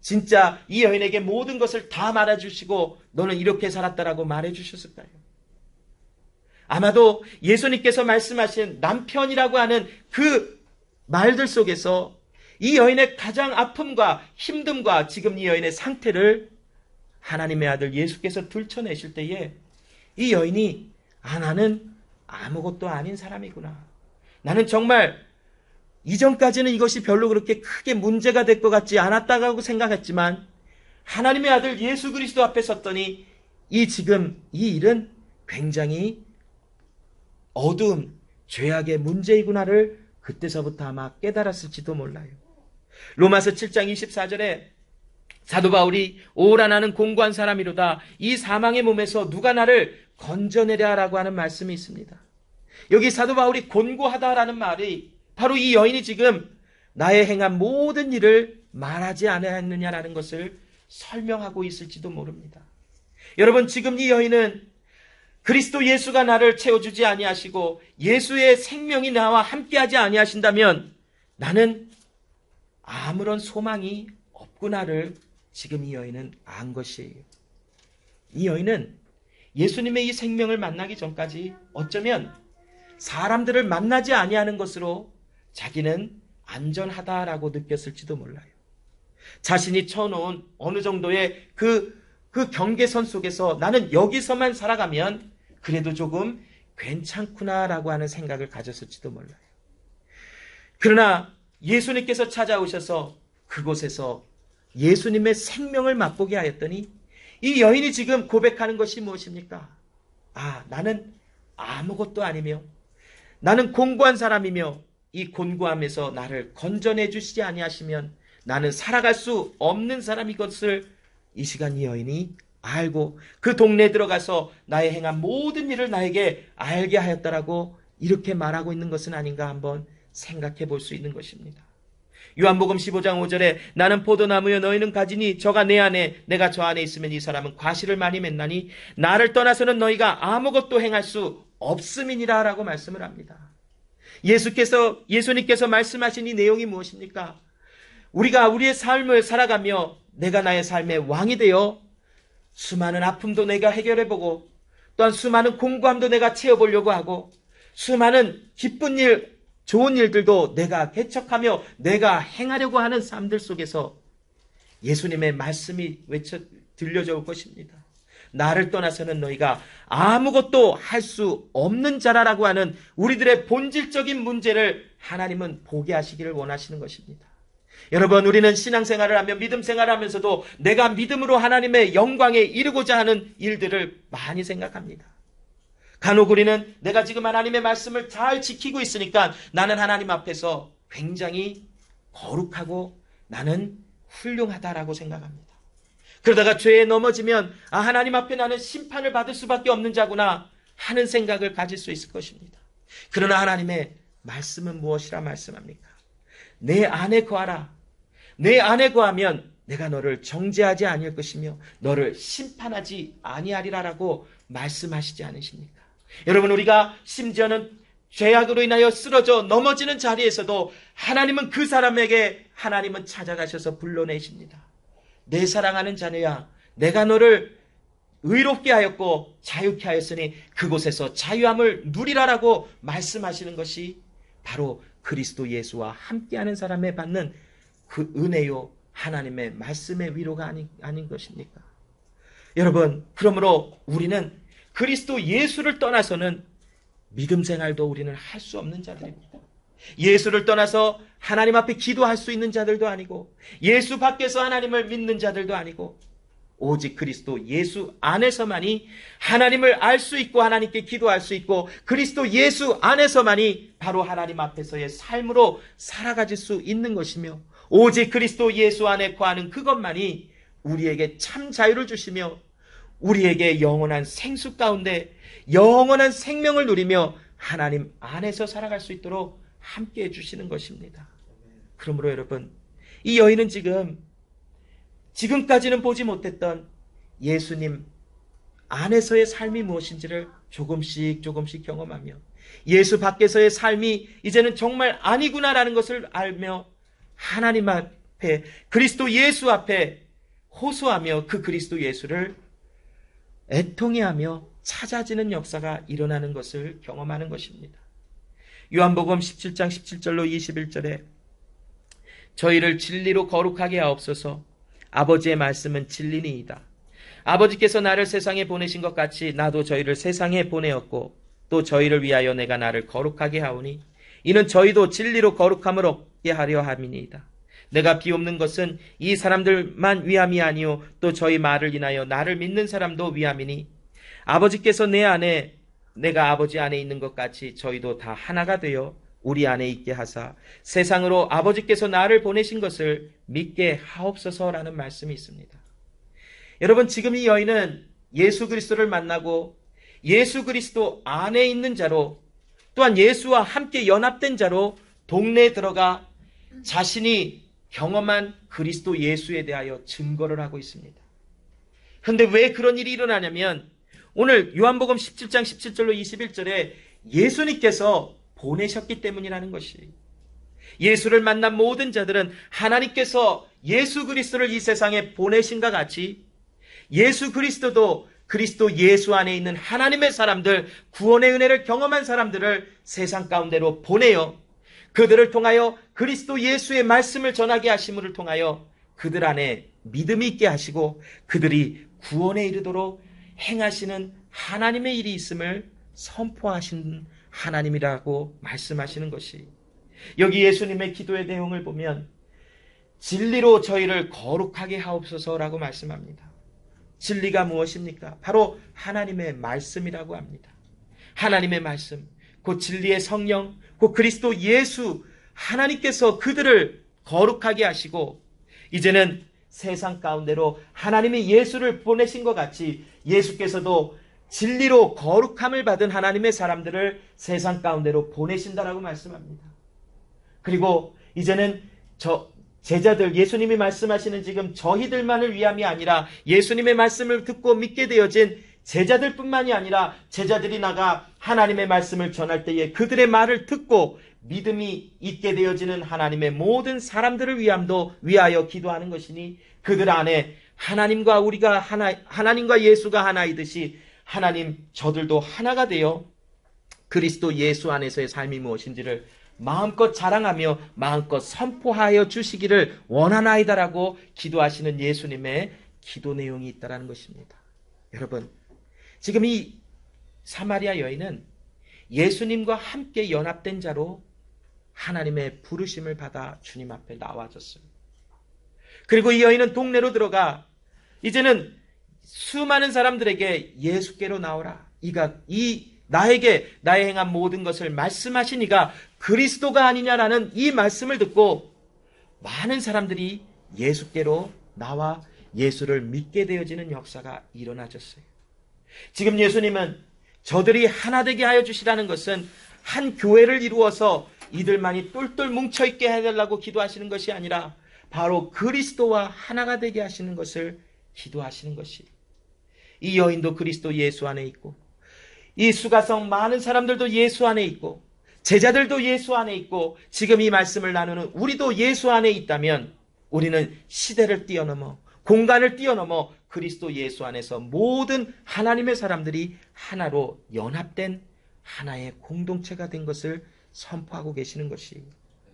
진짜 이 여인에게 모든 것을 다 말해주시고 너는 이렇게 살았다라고 말해주셨을까요? 아마도 예수님께서 말씀하신 남편이라고 하는 그 말들 속에서 이 여인의 가장 아픔과 힘듦과 지금 이 여인의 상태를 하나님의 아들 예수께서 들춰내실 때에 이 여인이 나는 아무것도 아닌 사람이구나. 나는 정말 이전까지는 이것이 별로 그렇게 크게 문제가 될 것 같지 않았다고 생각했지만 하나님의 아들 예수 그리스도 앞에 섰더니 지금 이 일은 굉장히 어두운 죄악의 문제이구나를 그때서부터 아마 깨달았을지도 몰라요. 로마서 7장 24절에 사도 바울이 오라 나는 공고한 사람이로다. 이 사망의 몸에서 누가 나를 건져내랴라고 하는 말씀이 있습니다. 여기 사도 바울이 곤고하다라는 말이 바로 이 여인이 지금 나의 행한 모든 일을 말하지 않았느냐라는 것을 설명하고 있을지도 모릅니다. 여러분, 지금 이 여인은 그리스도 예수가 나를 채워주지 아니하시고 예수의 생명이 나와 함께하지 아니하신다면 나는 아무런 소망이 없구나를 지금 이 여인은 안 것이에요. 이 여인은 예수님의 이 생명을 만나기 전까지 어쩌면 사람들을 만나지 아니하는 것으로 자기는 안전하다라고 느꼈을지도 몰라요. 자신이 쳐놓은 어느 정도의 그 경계선 속에서 나는 여기서만 살아가면 그래도 조금 괜찮구나라고 하는 생각을 가졌을지도 몰라요. 그러나 예수님께서 찾아오셔서 그곳에서 예수님의 생명을 맛보게 하였더니 이 여인이 지금 고백하는 것이 무엇입니까? 나는 아무것도 아니며 나는 곤고한 사람이며 이 곤고함에서 나를 건져내 주시지 아니하시면 나는 살아갈 수 없는 사람인 것을 이 시간 이 여인이 알고 그 동네에 들어가서 나의 행한 모든 일을 나에게 알게 하였다라고 이렇게 말하고 있는 것은 아닌가 한번 생각해 볼 수 있는 것입니다. 요한복음 15장 5절에 나는 포도나무여 너희는 가지니 저가 내 안에 내가 저 안에 있으면 이 사람은 과실을 많이 맺나니 나를 떠나서는 너희가 아무것도 행할 수 없음이니라 라고 말씀을 합니다. 예수님께서 말씀하신 이 내용이 무엇입니까? 우리가 우리의 삶을 살아가며 내가 나의 삶의 왕이 되어 수많은 아픔도 내가 해결해보고 또한 수많은 공고함도 내가 채워보려고 하고 수많은 기쁜 일, 좋은 일들도 내가 개척하며 내가 행하려고 하는 삶들 속에서 예수님의 말씀이 들려져 올 것입니다. 나를 떠나서는 너희가 아무것도 할 수 없는 자라라고 하는 우리들의 본질적인 문제를 하나님은 보게 하시기를 원하시는 것입니다. 여러분, 우리는 신앙생활을 하며 믿음 생활을 하면서도 내가 믿음으로 하나님의 영광에 이르고자 하는 일들을 많이 생각합니다. 간혹 우리는 내가 지금 하나님의 말씀을 잘 지키고 있으니까 나는 하나님 앞에서 굉장히 거룩하고 나는 훌륭하다라고 생각합니다. 그러다가 죄에 넘어지면 하나님 앞에 나는 심판을 받을 수밖에 없는 자구나 하는 생각을 가질 수 있을 것입니다. 그러나 하나님의 말씀은 무엇이라 말씀합니까? 내 안에 거하라. 내 안에 거하면 내가 너를 정죄하지 아니할 것이며 너를 심판하지 아니하리라라고 말씀하시지 않으십니까? 여러분, 우리가 심지어는 죄악으로 인하여 쓰러져 넘어지는 자리에서도 하나님은 그 사람에게 하나님은 찾아가셔서 불러내십니다. 내 사랑하는 자녀야, 내가 너를 의롭게 하였고 자유케 하였으니 그곳에서 자유함을 누리라라고 말씀하시는 것이 바로 그리스도 예수와 함께하는 사람에 받는 그 은혜요 하나님의 말씀의 위로가 아닌 것입니까? 여러분, 그러므로 우리는 그리스도 예수를 떠나서는 믿음 생활도 우리는 할 수 없는 자들입니다. 예수를 떠나서 하나님 앞에 기도할 수 있는 자들도 아니고 예수 밖에서 하나님을 믿는 자들도 아니고 오직 그리스도 예수 안에서만이 하나님을 알 수 있고 하나님께 기도할 수 있고 그리스도 예수 안에서만이 바로 하나님 앞에서의 삶으로 살아가질 수 있는 것이며 오직 그리스도 예수 안에 거하는 그것만이 우리에게 참 자유를 주시며 우리에게 영원한 생수 가운데 영원한 생명을 누리며 하나님 안에서 살아갈 수 있도록 함께해 주시는 것입니다. 그러므로 여러분, 이 여인은 지금까지는 보지 못했던 예수님 안에서의 삶이 무엇인지를 조금씩 경험하며 예수 밖에서의 삶이 이제는 정말 아니구나라는 것을 알며 하나님 앞에 그리스도 예수 앞에 호소하며 그 그리스도 예수를 애통해하며 찾아지는 역사가 일어나는 것을 경험하는 것입니다. 요한복음 17장 17절로 21절에 저희를 진리로 거룩하게 하옵소서. 아버지의 말씀은 진리니이다. 아버지께서 나를 세상에 보내신 것 같이 나도 저희를 세상에 보내었고 또 저희를 위하여 내가 나를 거룩하게 하오니 이는 저희도 진리로 거룩함을 얻게 하려 함이니이다. 내가 비옵는 것은 이 사람들만 위함이 아니요 또 저희 말을 인하여 나를 믿는 사람도 위함이니 아버지께서 내 안에 내가 아버지 안에 있는 것 같이 저희도 다 하나가 되어 우리 안에 있게 하사 세상으로 아버지께서 나를 보내신 것을 믿게 하옵소서라는 말씀이 있습니다. 여러분, 지금 이 여인은 예수 그리스도를 만나고 예수 그리스도 안에 있는 자로 또한 예수와 함께 연합된 자로 동네에 들어가 자신이 경험한 그리스도 예수에 대하여 증거를 하고 있습니다. 그런데 왜 그런 일이 일어나냐면 오늘 요한복음 17장 17절로 21절에 예수님께서 보내셨기 때문이라는 것이, 예수를 만난 모든 자들은 하나님께서 예수 그리스도를 이 세상에 보내신과 같이 예수 그리스도도 그리스도 예수 안에 있는 하나님의 사람들, 구원의 은혜를 경험한 사람들을 세상 가운데로 보내어 그들을 통하여 그리스도 예수의 말씀을 전하게 하심을 통하여 그들 안에 믿음이 있게 하시고 그들이 구원에 이르도록 행하시는 하나님의 일이 있음을 선포하신 하나님이라고 말씀하시는 것이, 여기 예수님의 기도의 내용을 보면 진리로 저희를 거룩하게 하옵소서라고 말씀합니다. 진리가 무엇입니까? 바로 하나님의 말씀이라고 합니다. 하나님의 말씀, 곧 진리의 성령, 곧 그리스도 예수, 하나님께서 그들을 거룩하게 하시고 이제는 세상 가운데로 하나님이 예수를 보내신 것 같이 예수께서도 진리로 거룩함을 받은 하나님의 사람들을 세상 가운데로 보내신다라고 말씀합니다. 그리고 이제는 제자들, 예수님이 말씀하시는 지금 저희들만을 위함이 아니라 예수님의 말씀을 듣고 믿게 되어진 제자들뿐만이 아니라 제자들이 나가 하나님의 말씀을 전할 때에 그들의 말을 듣고 믿음이 있게 되어지는 하나님의 모든 사람들을 위하여 기도하는 것이니 그들 안에 하나님과 우리가 하나님과 예수가 하나이듯이 하나님 저들도 하나가 되어 그리스도 예수 안에서의 삶이 무엇인지를 마음껏 자랑하며 마음껏 선포하여 주시기를 원하나이다라고 기도하시는 예수님의 기도 내용이 있다는 것입니다. 여러분, 지금 이 사마리아 여인은 예수님과 함께 연합된 자로 하나님의 부르심을 받아 주님 앞에 나와졌어요. 그리고 이 여인은 동네로 들어가 이제는 수많은 사람들에게 예수께로 나오라, 나에게 나의 행한 모든 것을 말씀하신 이가 그리스도가 아니냐라는 이 말씀을 듣고 많은 사람들이 예수께로 나와 예수를 믿게 되어지는 역사가 일어나졌어요. 지금 예수님은 저들이 하나 되게 하여 주시라는 것은 한 교회를 이루어서 이들만이 똘똘 뭉쳐있게 해달라고 기도하시는 것이 아니라 바로 그리스도와 하나가 되게 하시는 것을 기도하시는 것이, 이 여인도 그리스도 예수 안에 있고 이 수가성 많은 사람들도 예수 안에 있고 제자들도 예수 안에 있고 지금 이 말씀을 나누는 우리도 예수 안에 있다면 우리는 시대를 뛰어넘어 공간을 뛰어넘어 그리스도 예수 안에서 모든 하나님의 사람들이 하나로 연합된 하나의 공동체가 된 것을 선포하고 계시는 것이,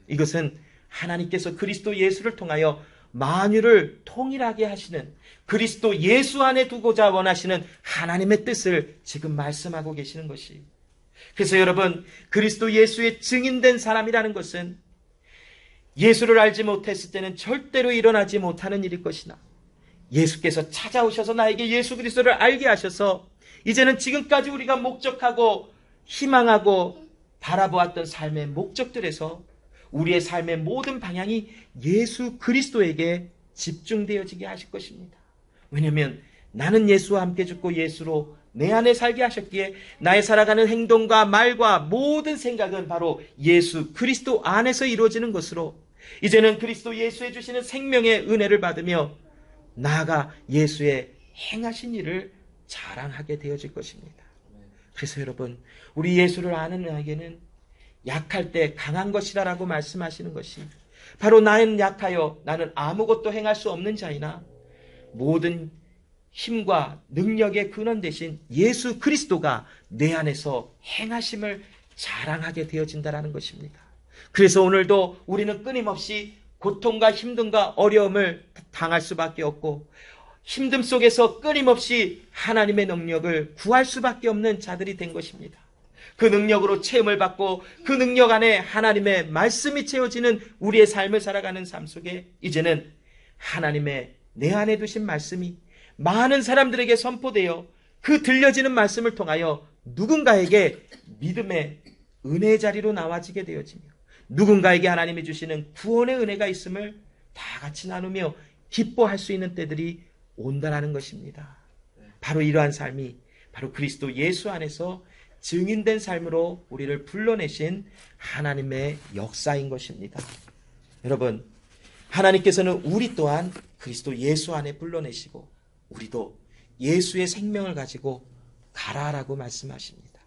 이것은 하나님께서 그리스도 예수를 통하여 만유를 통일하게 하시는 그리스도 예수 안에 두고자 원하시는 하나님의 뜻을 지금 말씀하고 계시는 것이, 그래서 여러분, 그리스도 예수의 증인된 사람이라는 것은 예수를 알지 못했을 때는 절대로 일어나지 못하는 일일 것이나 예수께서 찾아오셔서 나에게 예수 그리스도를 알게 하셔서 이제는 지금까지 우리가 목적하고 희망하고 바라보았던 삶의 목적들에서 우리의 삶의 모든 방향이 예수 그리스도에게 집중되어지게 하실 것입니다. 왜냐하면 나는 예수와 함께 죽고 예수로 내 안에 살게 하셨기에 나의 살아가는 행동과 말과 모든 생각은 바로 예수 그리스도 안에서 이루어지는 것으로 이제는 그리스도 예수에 주시는 생명의 은혜를 받으며 나아가 예수의 행하신 일을 자랑하게 되어질 것입니다. 그래서 여러분, 우리 예수를 아는 나에게는 약할 때 강한 것이라고 말씀하시는 것이 바로 나는 약하여 나는 아무것도 행할 수 없는 자이나 모든 힘과 능력의 근원 대신 예수 그리스도가 내 안에서 행하심을 자랑하게 되어진다는 것입니다. 그래서 오늘도 우리는 끊임없이 고통과 힘듦과 어려움을 당할 수밖에 없고 힘듦 속에서 끊임없이 하나님의 능력을 구할 수밖에 없는 자들이 된 것입니다. 그 능력으로 체험을 받고 그 능력 안에 하나님의 말씀이 채워지는 우리의 삶을 살아가는 삶 속에 이제는 하나님의 내 안에 두신 말씀이 많은 사람들에게 선포되어 그 들려지는 말씀을 통하여 누군가에게 믿음의 은혜의 자리로 나와지게 되어지며 누군가에게 하나님이 주시는 구원의 은혜가 있음을 다 같이 나누며 기뻐할 수 있는 때들이 온다라는 것입니다. 바로 이러한 삶이 바로 그리스도 예수 안에서 증인된 삶으로 우리를 불러내신 하나님의 역사인 것입니다. 여러분, 하나님께서는 우리 또한 그리스도 예수 안에 불러내시고 우리도 예수의 생명을 가지고 가라라고 말씀하십니다.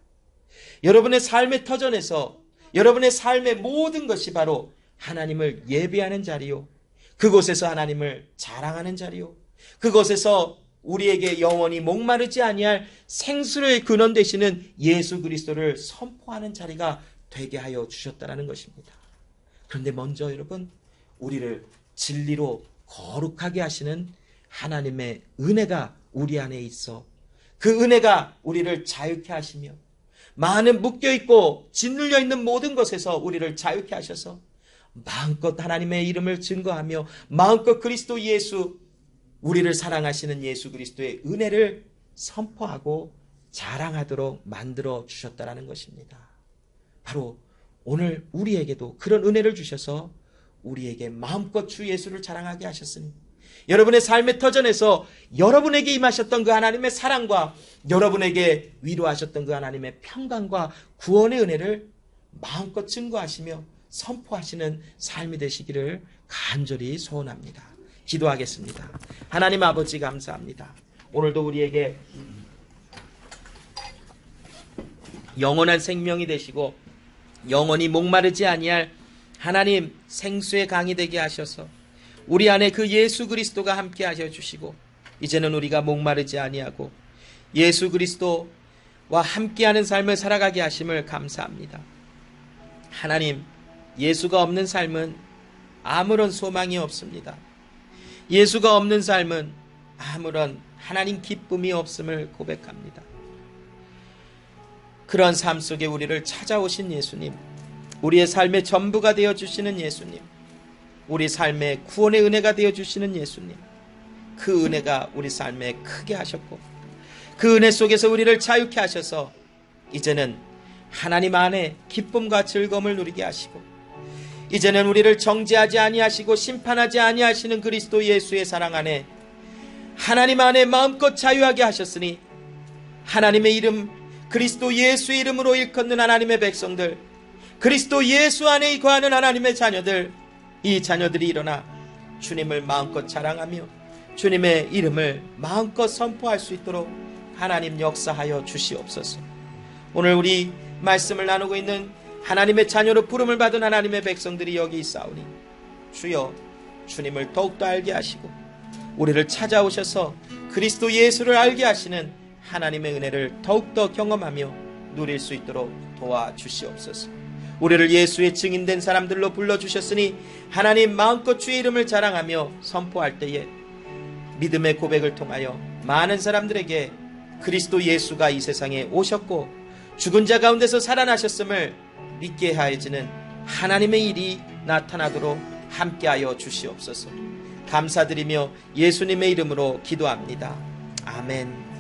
여러분의 삶의 터전에서 여러분의 삶의 모든 것이 바로 하나님을 예배하는 자리요, 그곳에서 하나님을 자랑하는 자리요, 그곳에서 우리에게 영원히 목마르지 아니할 생수의 근원 되시는 예수 그리스도를 선포하는 자리가 되게 하여 주셨다는 것입니다. 그런데 먼저 여러분, 우리를 진리로 거룩하게 하시는 하나님의 은혜가 우리 안에 있어 그 은혜가 우리를 자유케 하시며 많은 묶여있고 짓눌려 있는 모든 것에서 우리를 자유케 하셔서 마음껏 하나님의 이름을 증거하며 마음껏 그리스도 예수, 우리를 사랑하시는 예수 그리스도의 은혜를 선포하고 자랑하도록 만들어 주셨다는 것입니다. 바로 오늘 우리에게도 그런 은혜를 주셔서 우리에게 마음껏 주 예수를 자랑하게 하셨으니 여러분의 삶의 터전에서 여러분에게 임하셨던 그 하나님의 사랑과 여러분에게 위로하셨던 그 하나님의 평강과 구원의 은혜를 마음껏 증거하시며 선포하시는 삶이 되시기를 간절히 소원합니다. 기도하겠습니다. 하나님 아버지 감사합니다. 오늘도 우리에게 영원한 생명이 되시고 영원히 목마르지 아니할 하나님 생수의 강이 되게 하셔서 우리 안에 그 예수 그리스도가 함께 하셔 주시고 이제는 우리가 목마르지 아니하고 예수 그리스도와 함께하는 삶을 살아가게 하심을 감사합니다. 하나님, 예수가 없는 삶은 아무런 소망이 없습니다. 예수가 없는 삶은 아무런 하나님 기쁨이 없음을 고백합니다. 그런 삶 속에 우리를 찾아오신 예수님, 우리의 삶의 전부가 되어주시는 예수님, 우리 삶의 구원의 은혜가 되어주시는 예수님, 그 은혜가 우리 삶에 크게 하셨고 그 은혜 속에서 우리를 자유케 하셔서 이제는 하나님 안에 기쁨과 즐거움을 누리게 하시고 이제는 우리를 정죄하지 아니하시고 심판하지 아니하시는 그리스도 예수의 사랑 안에 하나님 안에 마음껏 자유하게 하셨으니 하나님의 이름 그리스도 예수의 이름으로 일컫는 하나님의 백성들, 그리스도 예수 안에 거하는 하나님의 자녀들, 이 자녀들이 일어나 주님을 마음껏 자랑하며 주님의 이름을 마음껏 선포할 수 있도록 하나님 역사하여 주시옵소서. 오늘 우리 말씀을 나누고 있는 하나님의 자녀로 부름을 받은 하나님의 백성들이 여기 있사오니 주여 주님을 더욱더 알게 하시고 우리를 찾아오셔서 그리스도 예수를 알게 하시는 하나님의 은혜를 더욱더 경험하며 누릴 수 있도록 도와주시옵소서. 우리를 예수의 증인된 사람들로 불러주셨으니 하나님 마음껏 주의 이름을 자랑하며 선포할 때에 믿음의 고백을 통하여 많은 사람들에게 그리스도 예수가 이 세상에 오셨고 죽은 자 가운데서 살아나셨음을 믿게 하여지는 하나님의 일이 나타나도록 함께하여 주시옵소서. 감사드리며 예수님의 이름으로 기도합니다. 아멘.